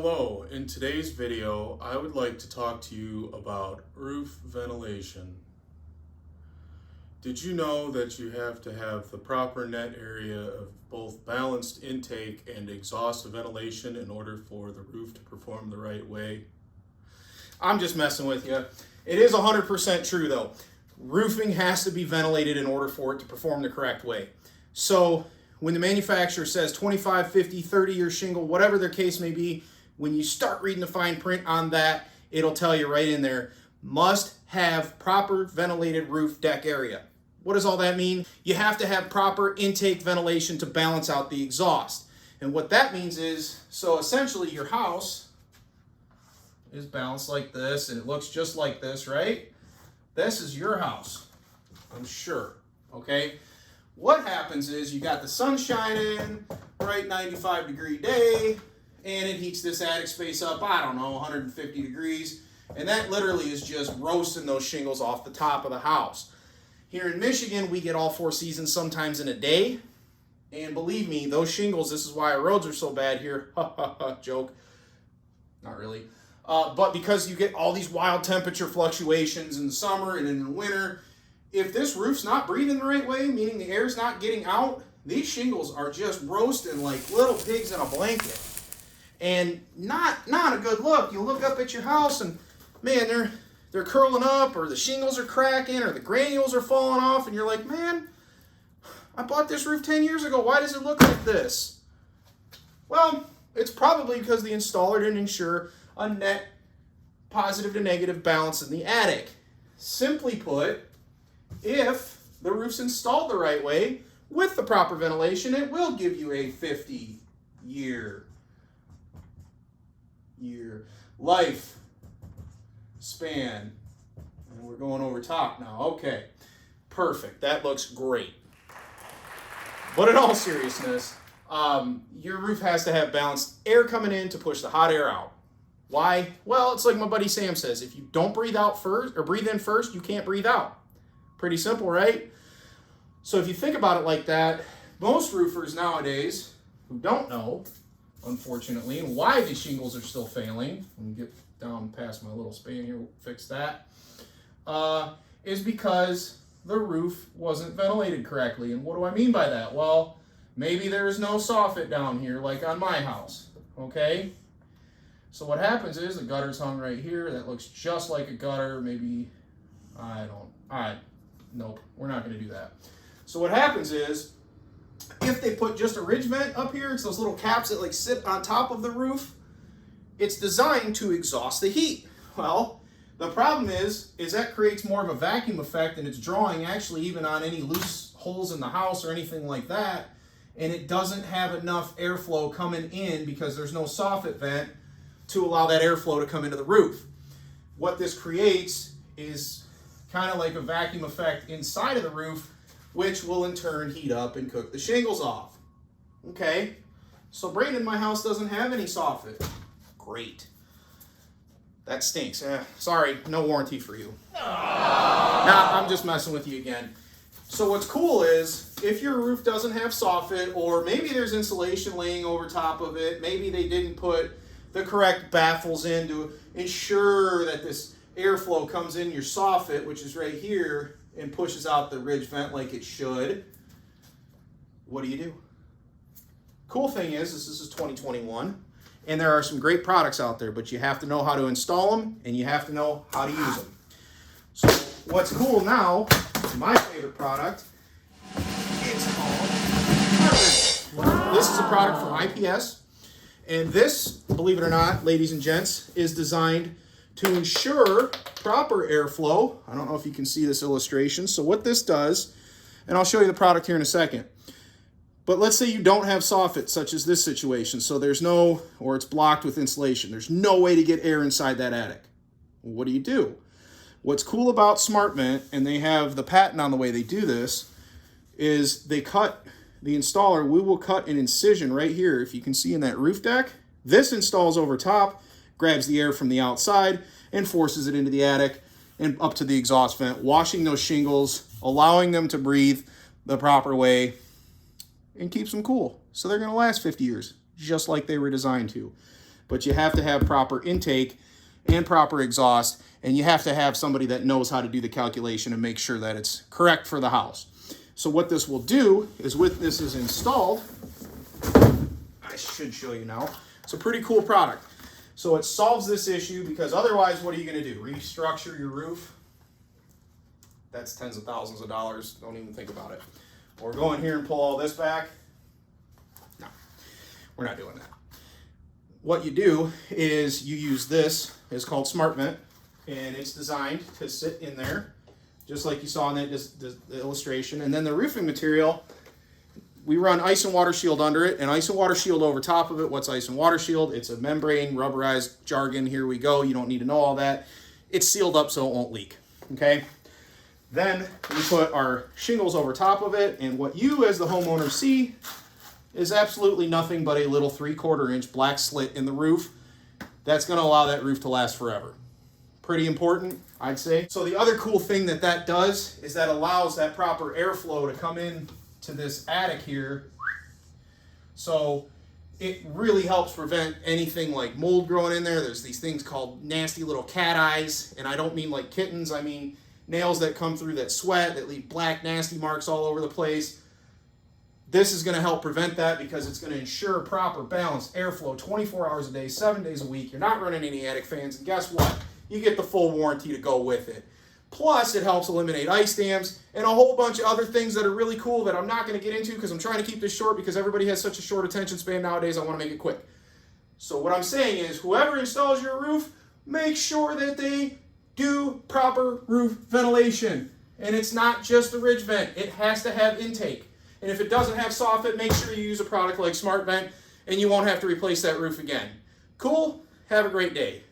Hello, in today's video I would like to talk to you about roof ventilation. Did you know that you have to have the proper net area of both balanced intake and exhaust ventilation in order for the roof to perform the right way? I'm just messing with you. It is 100% true though. Roofing has to be ventilated in order for it to perform the correct way. So when the manufacturer says 25, 50, 30-year shingle, whatever their case may be, when you start reading the fine print on that, it'll tell you right in there, must have proper ventilated roof deck area. What does all that mean? You have to have proper intake ventilation to balance out the exhaust. And what that means is, so essentially your house is balanced like this, and it looks just like this, right? This is your house, I'm sure, okay? What happens is you got the sun shining, bright 95-degree day, and it heats this attic space up, I don't know, 150 degrees, and that literally is just roasting those shingles off the top of the house. Here in Michigan, we get all 4 seasons sometimes in a day, and believe me, those shingles, this is why our roads are so bad here, joke, not really, but because you get all these wild temperature fluctuations in the summer and in the winter, if this roof's not breathing the right way, meaning the air's not getting out, these shingles are just roasting like little pigs in a blanket. And not a good look. You look up at your house and, man, they're curling up, or the shingles are cracking, or the granules are falling off, and you're like, man, I bought this roof 10 years ago. Why does it look like this? Well, it's probably because the installer didn't ensure a net positive to negative balance in the attic. Simply put, if the roof's installed the right way with the proper ventilation, it will give you a 50-year life span. And we're going over top now. Okay, perfect. That looks great. But in all seriousness, your roof has to have balanced air coming in to push the hot air out. Why? Well, it's like my buddy Sam says, if you don't breathe out first, or breathe in first, you can't breathe out. Pretty simple, right? So if you think about it like that, most roofers nowadays who don't know, unfortunately, and why these shingles are still failing, let me get down past my little span here, we'll fix that, is because the roof wasn't ventilated correctly. And what do I mean by that? Well, maybe there's no soffit down here like on my house, okay? So what happens is the gutter's hung right here. That looks just like a gutter. Maybe, nope, we're not going to do that. So what happens is, if they put just a ridge vent up here, it's those little caps that like sit on top of the roof, it's designed to exhaust the heat. Well, the problem is that creates more of a vacuum effect, and it's drawing actually even on any loose holes in the house or anything like that, and it doesn't have enough airflow coming in because there's no soffit vent to allow that airflow to come into the roof. What this creates is kind of like a vacuum effect inside of the roof, which will in turn heat up and cook the shingles off. Okay, so Brandon, my house doesn't have any soffit. Great. That stinks. Sorry, no warranty for you. Nah, I'm just messing with you again. So what's cool is, if your roof doesn't have soffit, or maybe there's insulation laying over top of it, maybe they didn't put the correct baffles in to ensure that this airflow comes in your soffit, which is right here, and pushes out the ridge vent like it should, what do? Cool thing is, this is 2021, and there are some great products out there, but you have to know how to install them, and you have to know how to use them. So what's cool now, my favorite product, it's called, this is a product from IPS, and this, believe it or not, ladies and gents, is designed to ensure proper airflow. I don't know if you can see this illustration. So what this does, and I'll show you the product here in a second, but let's say you don't have soffit, such as this situation. So there's no, or it's blocked with insulation. There's no way to get air inside that attic. Well, what do? What's cool about SmartVent, and they have the patent on the way they do this, is they cut, the installer, we will cut an incision right here. If you can see in that roof deck, this installs over top, grabs the air from the outside and forces it into the attic and up to the exhaust vent, washing those shingles, allowing them to breathe the proper way, and keeps them cool. So they're going to last 50 years, just like they were designed to. but you have to have proper intake and proper exhaust, and you have to have somebody that knows how to do the calculation and make sure that it's correct for the house. So what this will do is, with this is installed, I should show you now. It's a pretty cool product. So it solves this issue, because otherwise what are you going to do? Restructure your roof? That's tens of thousands of dollars. Don't even think about it. Or go in here and pull all this back. No, we're not doing that. What you do is you use this. It's called Smart Vent, and it's designed to sit in there, just like you saw in the illustration. And then the roofing material, we run ice and water shield under it, and ice and water shield over top of it. What's ice and water shield? It's a membrane, rubberized jargon. Here we go. You don't need to know all that. It's sealed up so it won't leak. Okay. Then we put our shingles over top of it, and what you as the homeowner see is absolutely nothing but a little 3/4 inch black slit in the roof. That's going to allow that roof to last forever. Pretty important, I'd say. So the other cool thing that does is that allows that proper airflow to come in to this attic here. So it really helps prevent anything like mold growing in there. There's these things called nasty little cat eyes, and I don't mean like kittens. I mean nails that come through that sweat, that leave black nasty marks all over the place. This is going to help prevent that, because it's going to ensure proper balanced airflow 24 hours a day, 7 days a week. You're not running any attic fans, and guess what? You get the full warranty to go with it. Plus, it helps eliminate ice dams and a whole bunch of other things that are really cool that I'm not going to get into, because I'm trying to keep this short, because everybody has such a short attention span nowadays. I want to make it quick. So what I'm saying is, whoever installs your roof, make sure that they do proper roof ventilation. And it's not just the ridge vent. It has to have intake. And if it doesn't have soffit, make sure you use a product like Smart Vent, and you won't have to replace that roof again. Cool? Have a great day.